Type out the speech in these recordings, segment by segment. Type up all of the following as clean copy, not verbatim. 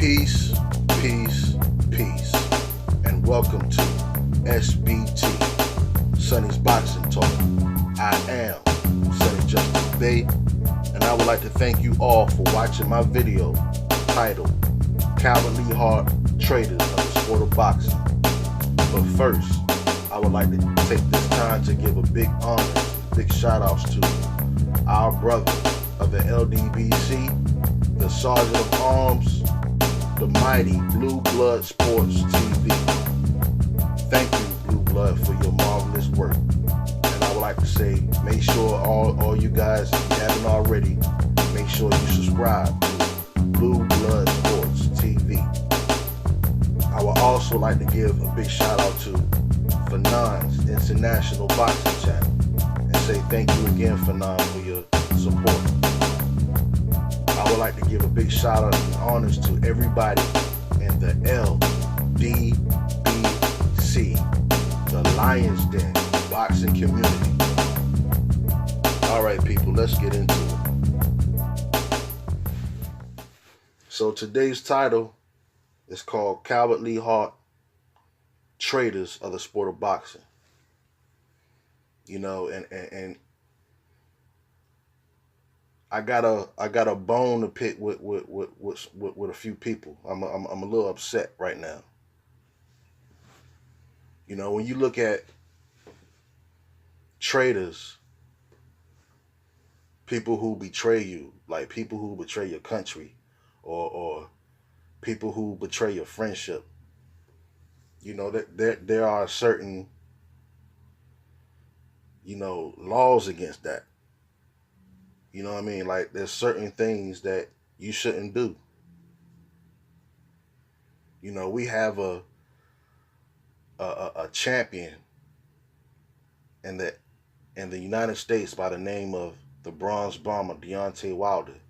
Peace, peace, peace, and welcome to SBT, Sonny's Boxing Talk. I am Sonny Justice Bay, and I would like to thank you all for watching my video titled Cowardly Heart Traitors of the Sport of Boxing. But first, I would like to take this time to give a big honor, big shout outs to our brother of the LDBC, the Sergeant of Arms, the mighty Blue Blood Sports TV. Thank you, Blue Blood, for your marvelous work. And I would like to say, make sure all you guys, if you haven't already, make sure you subscribe to Blue Blood Sports TV. I would also like to give a big shout out to Fanon's International Boxing Channel and say thank you again, Fanon, for your support. I would like to give a big shout out and honors to everybody in the LDBC, the Lions Den boxing community. Alright people, let's get into it. So today's title is called Cowardly Heart Traitors of the Sport of Boxing. You know, and I got a bone to pick with a few people. I'm a little upset right now. You know, when you look at traitors, people who betray you, like people who betray your country, or people who betray your friendship, you know, that there are certain, you know, laws against that. You know what I mean? Like, there's certain things that you shouldn't do. You know, we have a champion in the United States by the name of the Bronze Bomber, Deontay Wilder,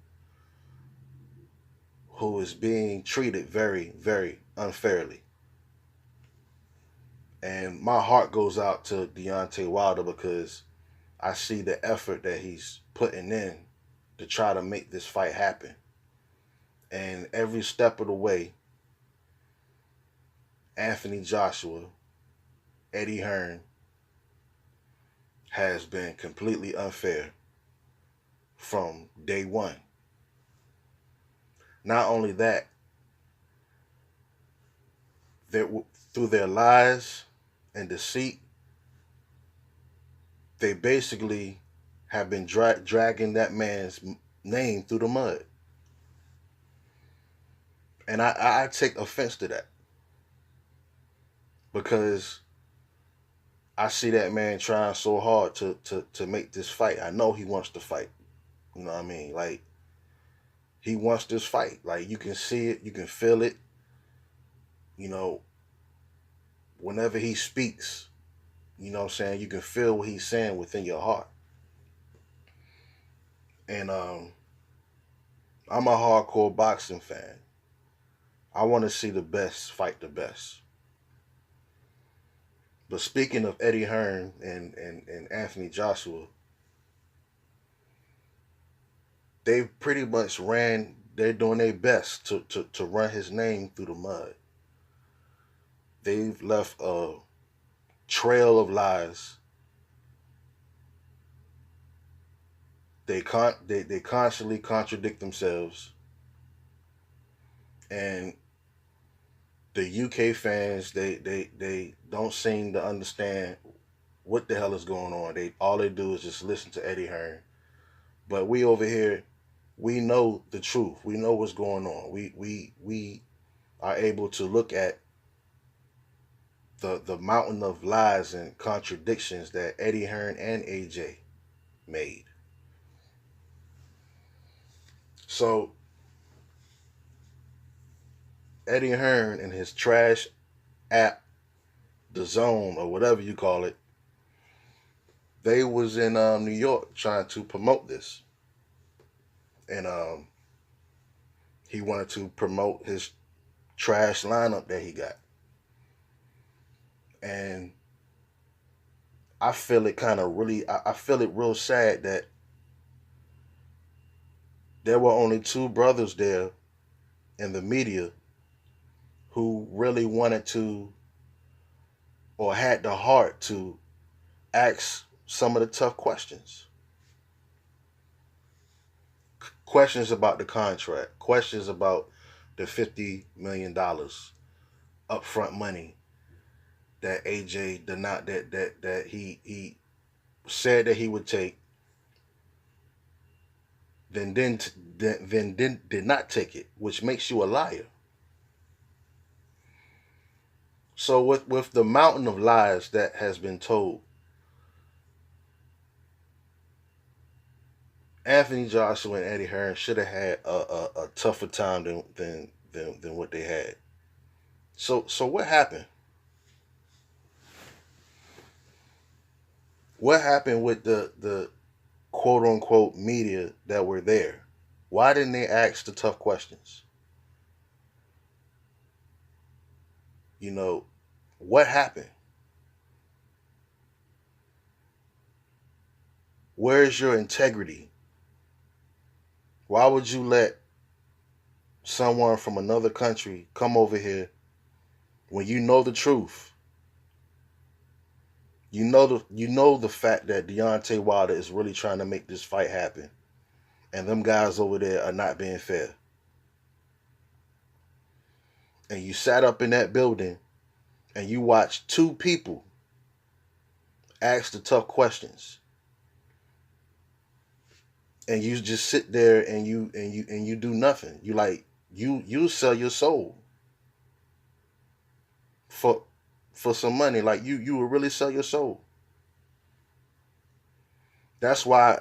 who is being treated very, very unfairly. And my heart goes out to Deontay Wilder because I see the effort that he's putting in to try to make this fight happen. And every step of the way, Anthony Joshua, Eddie Hearn, has been completely unfair from day one. Not only that, through their lies and deceit, they basically have been dragging that man's name through the mud. And I take offense to that, because I see that man trying so hard to make this fight. I know he wants to fight. You know what I mean? Like, he wants this fight. Like, you can see it, you can feel it. You know, whenever he speaks, you know what I'm saying, you can feel what he's saying within your heart. And I'm a hardcore boxing fan. I want to see the best fight the best. But speaking of Eddie Hearn and Anthony Joshua, they've pretty much they're doing their best to run his name through the mud. They've left a trail of lies. They constantly contradict themselves. And the UK fans, they don't seem to understand what the hell is going on. All they do is just listen to Eddie Hearn. But we over here, we know the truth. We know what's going on. We are able to look at the mountain of lies and contradictions that Eddie Hearn and AJ made. So Eddie Hearn and his trash app, The Zone, or whatever you call it, they was in New York trying to promote this. And he wanted to promote his trash lineup that he got. And I feel it kind of really, I feel it real sad that there were only two brothers there in the media who really wanted to or had the heart to ask some of the tough questions. Questions about the contract, questions about the $50 million upfront money that AJ did not that he said that he would take, then did not take it, which makes you a liar. So with the mountain of lies that has been told, Anthony Joshua and Eddie Hearn should have had a tougher time than what they had. So what happened? What happened with the quote unquote media that were there? Why didn't they ask the tough questions? You know, what happened? Where's your integrity? Why would you let someone from another country come over here when you know the truth? You know the fact that Deontay Wilder is really trying to make this fight happen, and them guys over there are not being fair. And you sat up in that building and you watched two people ask the tough questions, and you just sit there and you do nothing. You sell your soul for some money. Like you would really sell your soul. That's why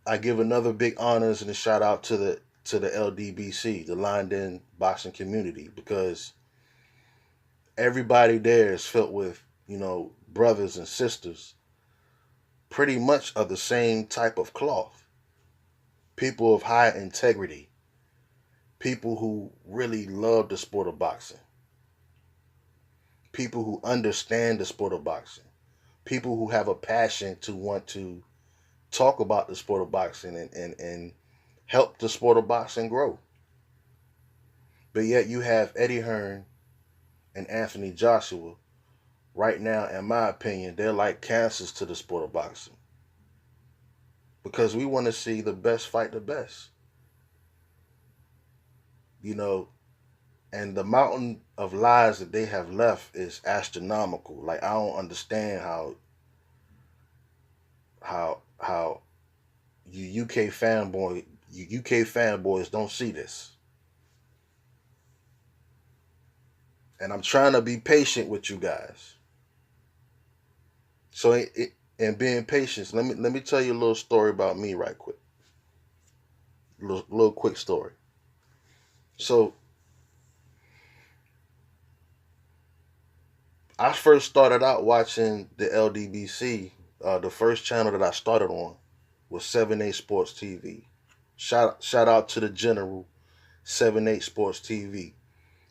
I give another big honors and a shout out to the LDBC, the London boxing community, because everybody there is filled with, brothers and sisters pretty much of the same type of cloth. People of high integrity. People who really love the sport of boxing. People who understand the sport of boxing. People who have a passion to want to talk about the sport of boxing and help the sport of boxing grow. But yet you have Eddie Hearn and Anthony Joshua. Right now, in my opinion, they're like cancers to the sport of boxing. Because we want to see the best fight the best. And the mountain of lies that they have left is astronomical. Like, I don't understand how you UK fanboys don't see this. And I'm trying to be patient with you guys. So and being patient, let me tell you a little story about me right quick. Little quick story. So I first started out watching the LDBC. The first channel that I started on was 7-8 Sports TV. Shout out to the general, 7-8 Sports TV.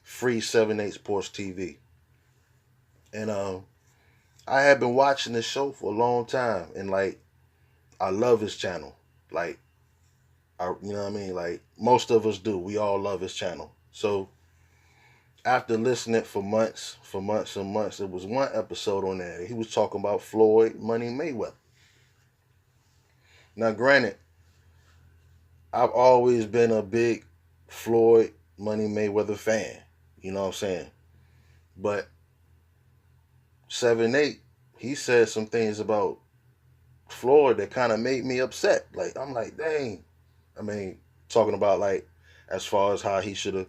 Free 7-8 Sports TV. And I had been watching this show for a long time, and like, I love his channel. Like, you know what I mean? Like, most of us do. We all love his channel. So after listening for months and months, there was one episode on there. He was talking about Floyd Money Mayweather. Now, granted, I've always been a big Floyd Money Mayweather fan. You know what I'm saying? But 7-8, he said some things about Floyd that kind of made me upset. Like, I'm like, dang. I mean, talking about, like, as far as how he should have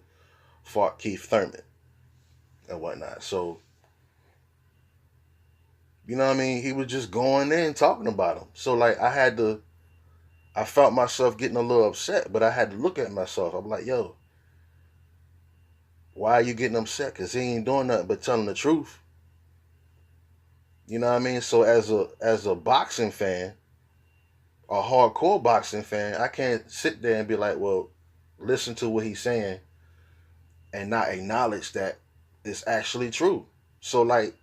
fought Keith Thurman and whatnot. So, you know what I mean? He was just going in talking about him. So, like, I felt myself getting a little upset, but I had to look at myself. I'm like, yo, why are you getting upset? Because he ain't doing nothing but telling the truth. You know what I mean? So as a boxing fan, a hardcore boxing fan, I can't sit there and be like, well, listen to what he's saying and not acknowledge that it's actually true. So, like,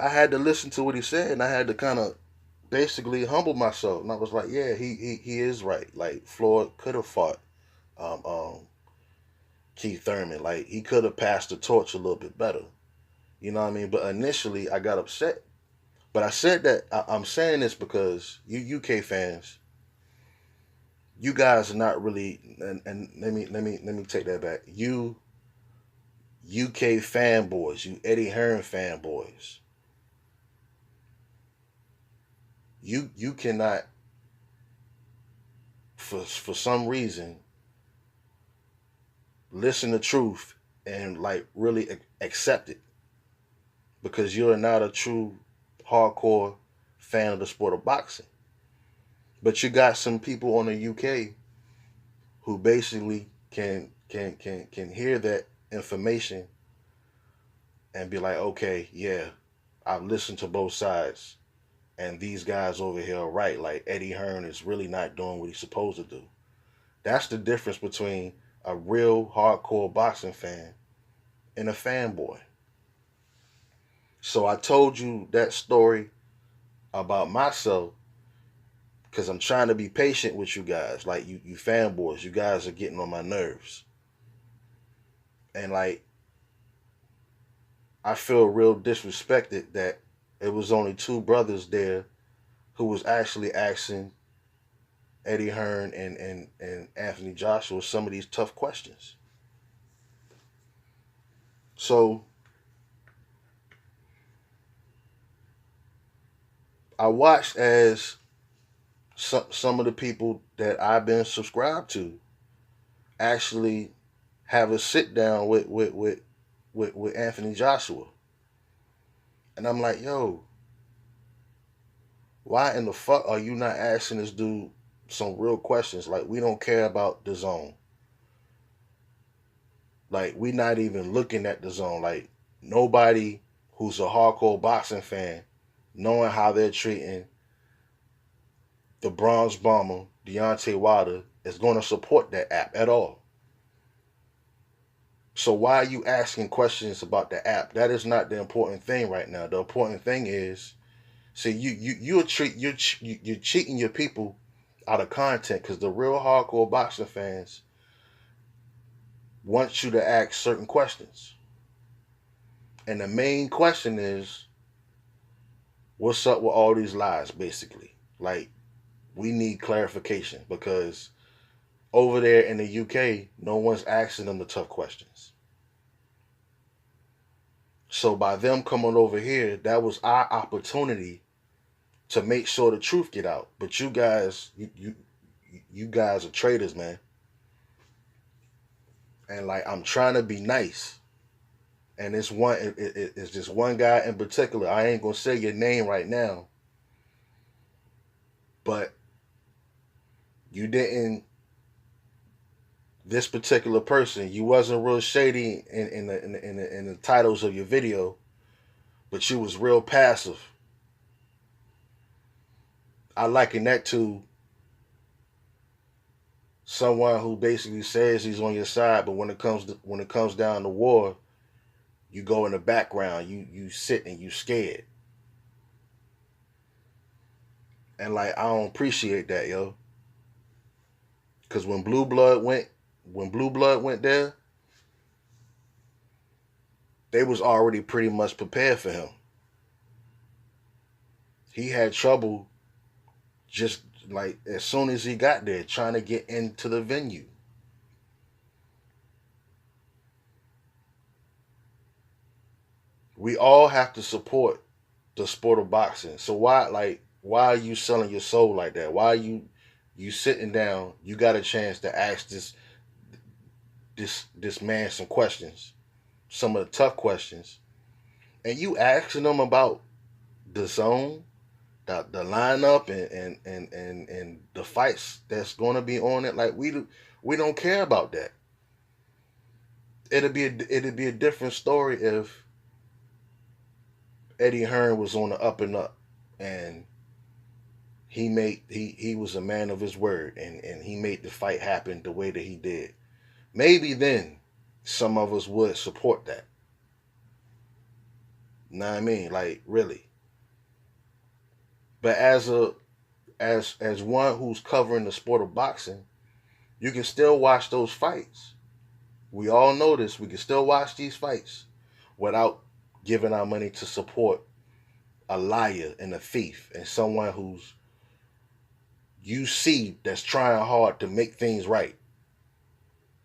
I had to listen to what he said, and I had to kind of basically humble myself. And I was like, yeah, he is right. Like, Floyd could have fought Keith Thurman. Like, he could have passed the torch a little bit better. You know what I mean? But initially, I got upset. But I said that I'm saying this because you UK fans, you guys are not really. And let me take that back. You UK fanboys, you Eddie Hearn fanboys, you cannot, for some reason, listen to truth and like really accept it, because you're not a true hardcore fan of the sport of boxing. But you got some people on the UK who basically can hear that information and be like, okay, yeah, I've listened to both sides, and these guys over here are right. Like, Eddie Hearn is really not doing what he's supposed to do. That's the difference between a real hardcore boxing fan and a fanboy. So I told you that story about myself because I'm trying to be patient with you guys. Like, you fanboys, you guys are getting on my nerves. And like, I feel real disrespected that it was only two brothers there who was actually asking Eddie Hearn and Anthony Joshua some of these tough questions. So I watched as some of the people that I've been subscribed to actually have a sit down with Anthony Joshua. And I'm like, yo, why in the fuck are you not asking this dude some real questions? Like, we don't care about the zone. Like, we not even looking at the zone. Like, nobody who's a hardcore boxing fan, knowing how they're treating the Bronze Bomber, Deontay Wilder, is going to support that app at all. So why are you asking questions about the app? That is not the important thing right now. The important thing is, see, you're cheating your people out of content, because the real hardcore boxing fans want you to ask certain questions. And the main question is, what's up with all these lies, basically? Like, we need clarification, because over there in the UK, no one's asking them the tough questions. So by them coming over here, that was our opportunity to make sure the truth get out. But you guys, you guys are traitors, man. And like, I'm trying to be nice, and it's just one guy in particular. I ain't gonna say your name right now, but you didn't. This particular person, you wasn't real shady in the titles of your video, but you was real passive. I liken that to someone who basically says he's on your side, but when it comes down to war, you go in the background, you sit and you scared. And like, I don't appreciate that, yo. Cause when Blue Blood went there, they was already pretty much prepared for him. He had trouble just like as soon as he got there trying to get into the venue. We all have to support the sport of boxing. So why are you selling your soul like that? Why are you sitting down? You got a chance to ask this man some questions, some of the tough questions, and you asking them about the zone, the lineup, and the fights that's going to be on it. Like, we don't care about that. It'd be a different story if Eddie Hearn was on the up and up, and he was a man of his word, and he made the fight happen the way that he did. Maybe then some of us would support that. Know what I mean? Like, really. But as one who's covering the sport of boxing, you can still watch those fights. We all know this. We can still watch these fights without giving our money to support a liar and a thief and someone who's you see that's trying hard to make things right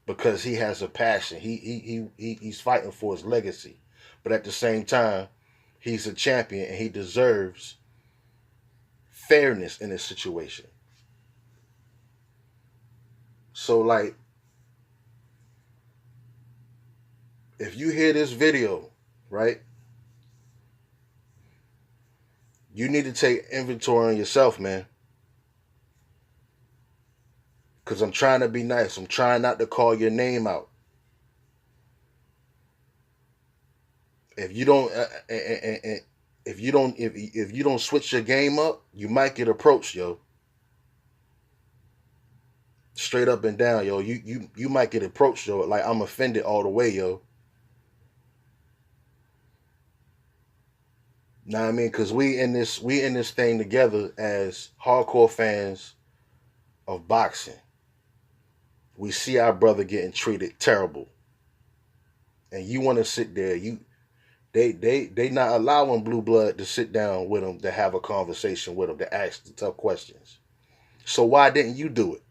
because he has a passion. He's fighting for his legacy, but at the same time, he's a champion and he deserves fairness in this situation. So like, if you hear this video, right, you need to take inventory on yourself, man. Because I'm trying to be nice. I'm trying not to call your name out. If you don't, if you don't switch your game up, you might get approached, yo. Straight up and down, yo. You might get approached, yo. Like I'm offended all the way, yo. Know what I mean? Because we in this thing together as hardcore fans of boxing. We see our brother getting treated terrible, and you want to sit there. They not allowing Blue Blood to sit down with him to have a conversation with him to ask the tough questions. So why didn't you do it?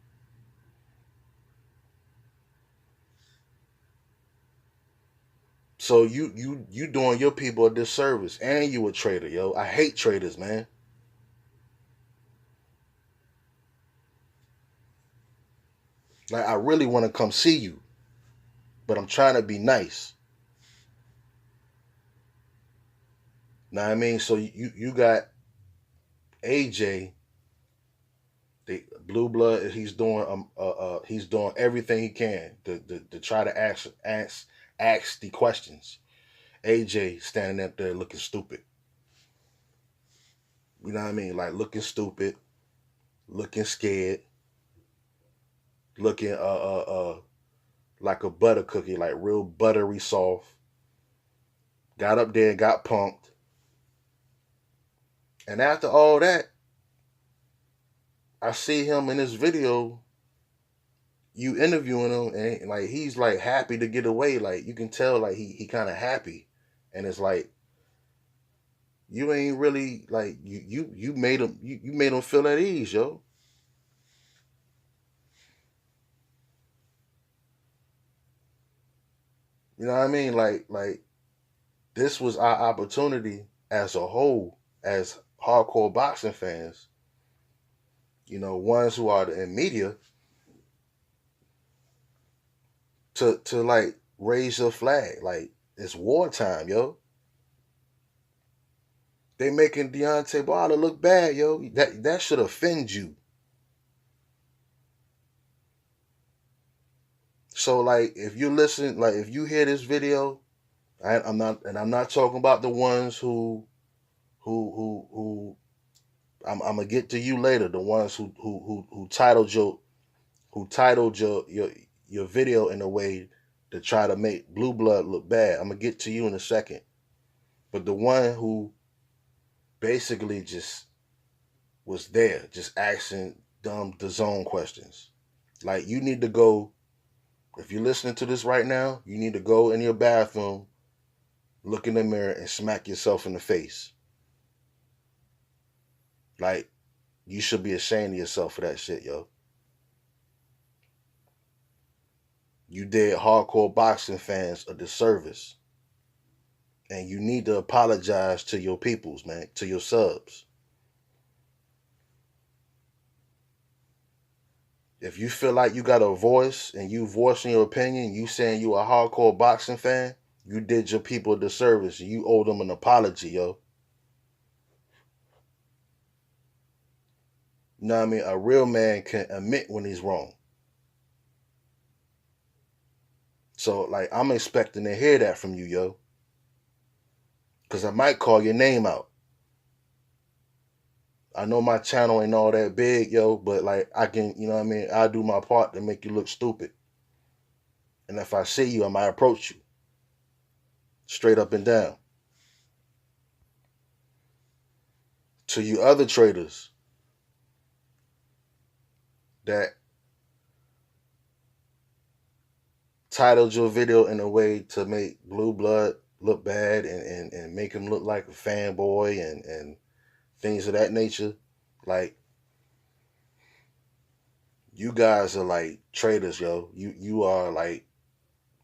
So you doing your people a disservice, and you a traitor, yo. I hate traitors, man. Like I really want to come see you, but I'm trying to be nice. Know what I mean? So you got AJ, the Blue Blood. He's doing everything he can to try to ask the questions. AJ standing up there looking stupid. You know what I mean? Like looking stupid, looking scared, looking like a butter cookie, like real buttery soft. Got up there and got pumped. And after all that, I see him in this video, you interviewing him, and like he's like happy to get away. Like you can tell like he kind of happy. And it's like you ain't really like you made him you made him feel at ease, yo. You know what I mean? Like this was our opportunity as a whole, as hardcore boxing fans, you know, ones who are in media, to like raise your flag. Like it's wartime, yo. They making Deontay Wilder look bad, yo. That should offend you. So like if you listen, like if you hear this video, I'm not talking about the ones who I'm gonna get to you later. The ones who titled your video in a way to try to make Blue Blood look bad. I'm gonna get to you in a second. But the one who basically just was there, just asking dumb the zone questions. Like you need to go, if you're listening to this right now, you need to go in your bathroom, look in the mirror, and smack yourself in the face. Like you should be ashamed of yourself for that shit, yo. You did hardcore boxing fans a disservice. And you need to apologize to your peoples, man, to your subs. If you feel like you got a voice and you voicing your opinion, you saying you a hardcore boxing fan, you did your people a disservice. You owe them an apology, yo. You know what I mean? A real man can admit when he's wrong. So, like, I'm expecting to hear that from you, yo. Because I might call your name out. I know my channel ain't all that big, yo, but, like, I can, you know what I mean? I'll do my part to make you look stupid. And if I see you, I might approach you. Straight up and down. To you other traders that titled your video in a way to make Blue Blood look bad and make him look like a fanboy and things of that nature. Like, you guys are like traitors, yo. You are like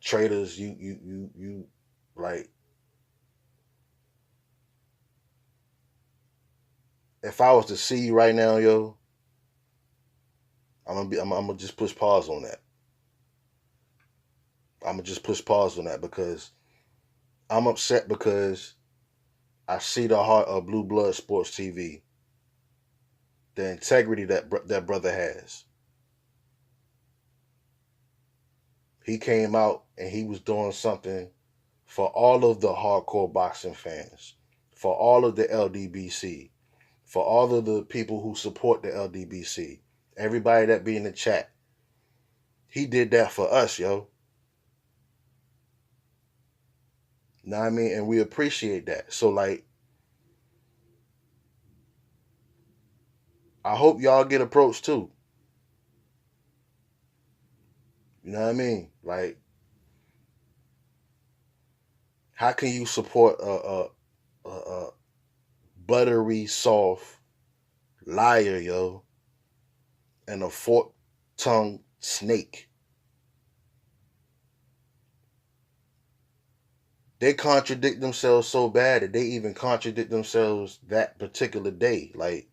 traitors. You like, if I was to see you right now, yo, I'm gonna just push pause on that. I'm gonna just push pause on that because I'm upset because I see the heart of Blue Blood Sports TV, the integrity that brother has. He came out and he was doing something for all of the hardcore boxing fans, for all of the LDBC, for all of the people who support the LDBC, everybody that be in the chat. He did that for us, yo. Know what I mean? And we appreciate that. So, like, I hope y'all get approached too. You know what I mean? Like, how can you support a buttery soft liar, yo, and a fork-tongued snake? They contradict themselves so bad that they even contradict themselves that particular day. Like,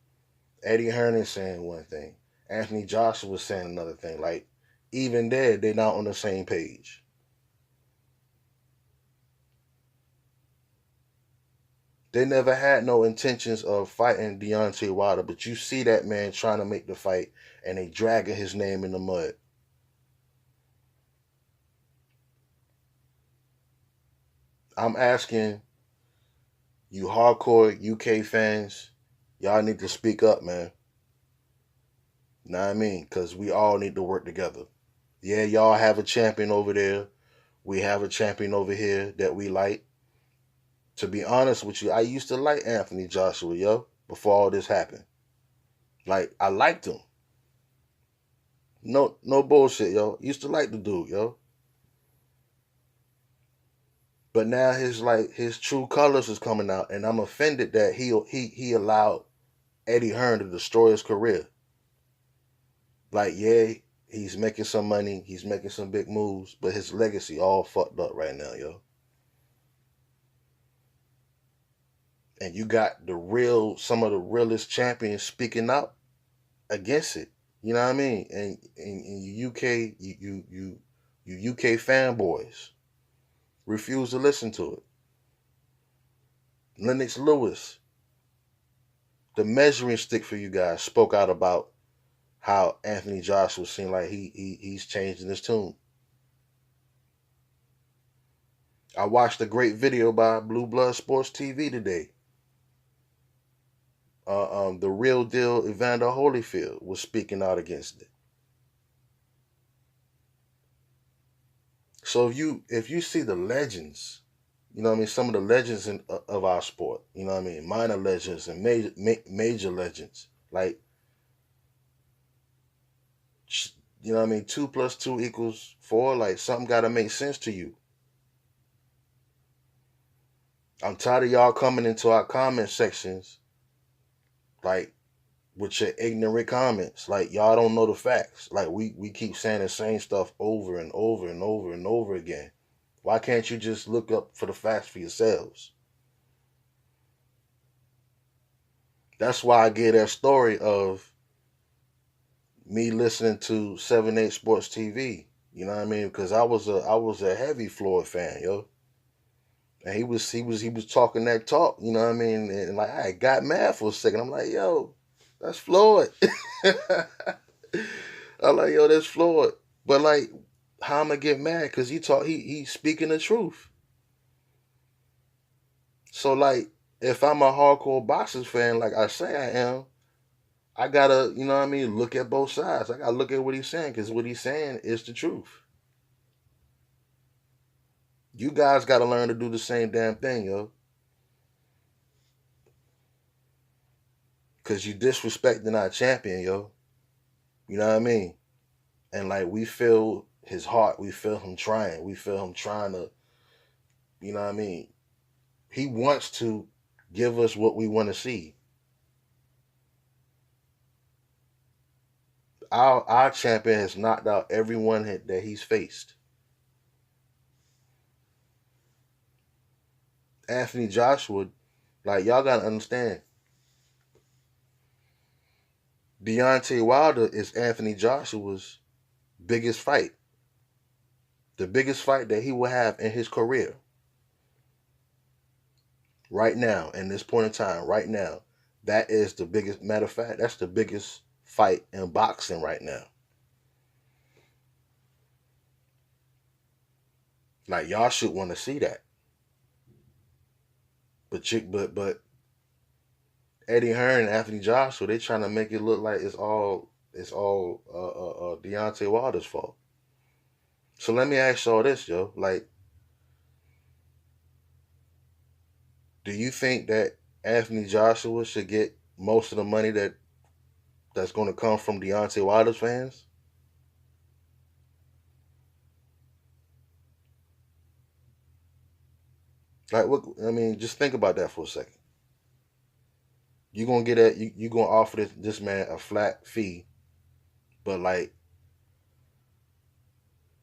Eddie Hearn is saying one thing, Anthony Joshua was saying another thing. Like, even there, they're not on the same page. They never had no intentions of fighting Deontay Wilder, but you see that man trying to make the fight, and they dragging his name in the mud. I'm asking you hardcore UK fans, y'all need to speak up, man. Know what I mean? Because we all need to work together. Yeah, y'all have a champion over there. We have a champion over here that we like. To be honest with you, I used to like Anthony Joshua, yo, before all this happened. Like, I liked him. No bullshit, yo. Used to like the dude, yo. But now his true colors is coming out, and I'm offended that he allowed Eddie Hearn to destroy his career. Like, yeah, he's making some money, he's making some big moves, but his legacy all fucked up right now, yo. And you got some of the realest champions speaking out against it. You know what I mean? And you UK, you UK fanboys refuse to listen to it. Lennox Lewis, the measuring stick for you guys, spoke out about how Anthony Joshua seemed like he's changing his tune. I watched a great video by Blue Blood Sports TV today. The real deal Evander Holyfield was speaking out against it. So if you see the legends, you know what I mean, some of the legends of our sport, you know what I mean, minor legends and major legends, like, you know what I mean, 2 + 2 = 4, like, something got to make sense to you. I'm tired of y'all coming into our comment sections, like, with your ignorant comments. Like, y'all don't know the facts. Like, we keep saying the same stuff over and over and over and over again. Why can't you just look up for the facts for yourselves? That's why I gave that story of me listening to 7-8 Sports TV. You know what I mean? Because I was a heavy Floyd fan, yo. And he was talking that talk, you know what I mean? And like, I got mad for a second. I'm like, yo, that's Floyd. I'm like, yo, that's Floyd. But like, how am I get mad? Because he's speaking the truth. So like, if I'm a hardcore boxing fan, like I say I am, I gotta, you know what I mean, look at both sides. I gotta look at what he's saying, because what he's saying is the truth. You guys gotta learn to do the same damn thing, yo. Because you disrespecting our champion, yo. You know what I mean? And like, we feel his heart. We feel him trying. We feel him trying to, you know what I mean? He wants to give us what we want to see. Our champion has knocked out everyone that he's faced. Anthony Joshua, like, y'all gotta understand, Deontay Wilder is Anthony Joshua's biggest fight. The biggest fight that he will have in his career. Right now, in this point in time, right now, that is the biggest, matter of fact, that's the biggest fight in boxing right now. Like, y'all should want to see that. But Eddie Hearn and Anthony Joshua, they trying to make it look like it's all Deontay Wilder's fault. So let me ask y'all this, yo. Like, do you think that Anthony Joshua should get most of the money that's going to come from Deontay Wilder's fans? Like, what? I mean, just think about that for a second. You're gonna get that. You gonna offer this man a flat fee, but like,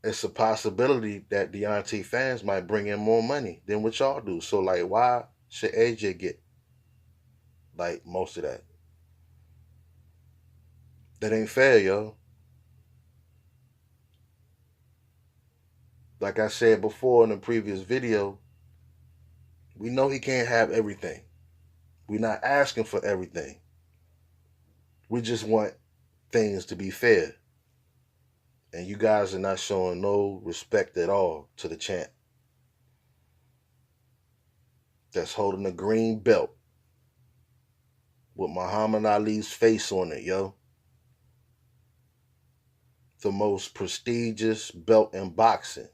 it's a possibility that Deontay fans might bring in more money than what y'all do. So like, why should AJ get like most of that? That ain't fair, yo. Like I said before in the previous video, we know he can't have everything. We're not asking for everything. We just want things to be fair. And you guys are not showing no respect at all to the champ that's holding a green belt with Muhammad Ali's face on it, yo. The most prestigious belt in boxing.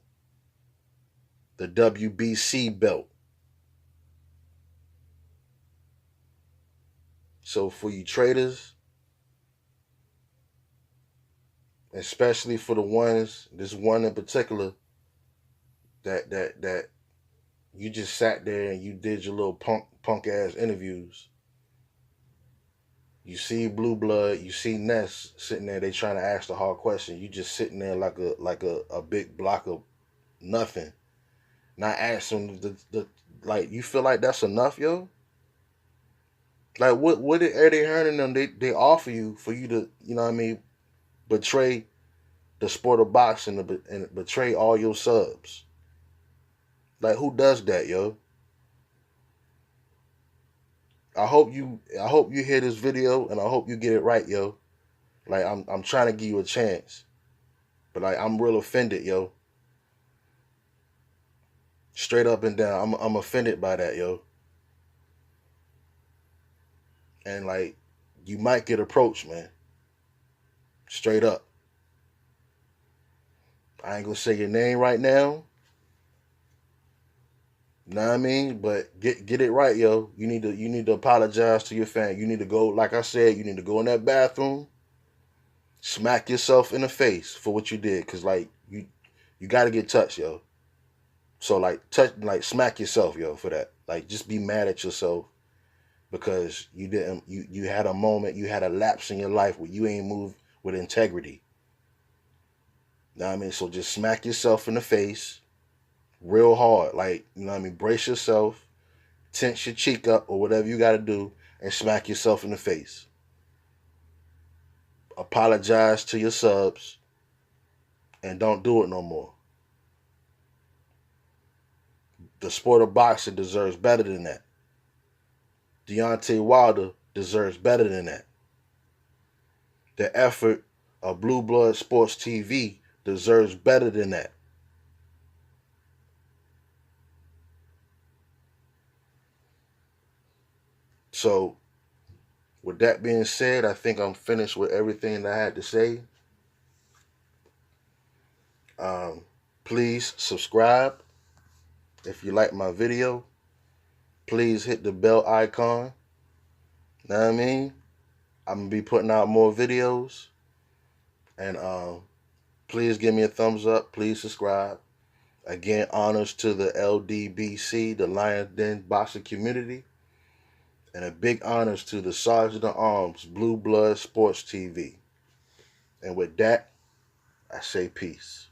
The WBC belt. So for you traders, especially for the ones, this one in particular, that you just sat there and you did your little punk ass interviews. You see Blue Blood, you see Ness sitting there, they trying to ask the hard question. You just sitting there like a big block of nothing. Not asking the like, you feel like that's enough, yo? Like, what did Eddie Hearn and them they offer you for you to, you know what I mean, betray the sport of boxing and betray all your subs? Like, who does that, yo? I hope you hear this video and I hope you get it right, yo. Like, I'm trying to give you a chance. But like, I'm real offended, yo. Straight up and down. I'm offended by that, yo. And like, you might get approached, man. Straight up. I ain't gonna say your name right now. Know what I mean? But get it right, yo. You need to apologize to your fan. You need to go, like I said, you need to go in that bathroom, smack yourself in the face for what you did. Cause like, you gotta get touched, yo. So like, smack yourself, yo, for that. Like, just be mad at yourself because you had a moment, you had a lapse in your life where you ain't moved with integrity. Know what I mean? So just smack yourself in the face real hard. Like, you know what I mean? Brace yourself, tense your cheek up or whatever you got to do, and smack yourself in the face. Apologize to your subs and don't do it no more. The sport of boxing deserves better than that. Deontay Wilder deserves better than that. The effort of Blue Blood Sports TV deserves better than that. So, with that being said, I think I'm finished with everything that I had to say. Please subscribe if you like my video. Please hit the bell icon. Know what I mean? I'm going to be putting out more videos. And Please give me a thumbs up. Please subscribe. Again, honors to the LDBC, the Lions Den boxing community. And a big honors to the Sergeant at Arms, Blue Blood Sports TV. And with that, I say peace.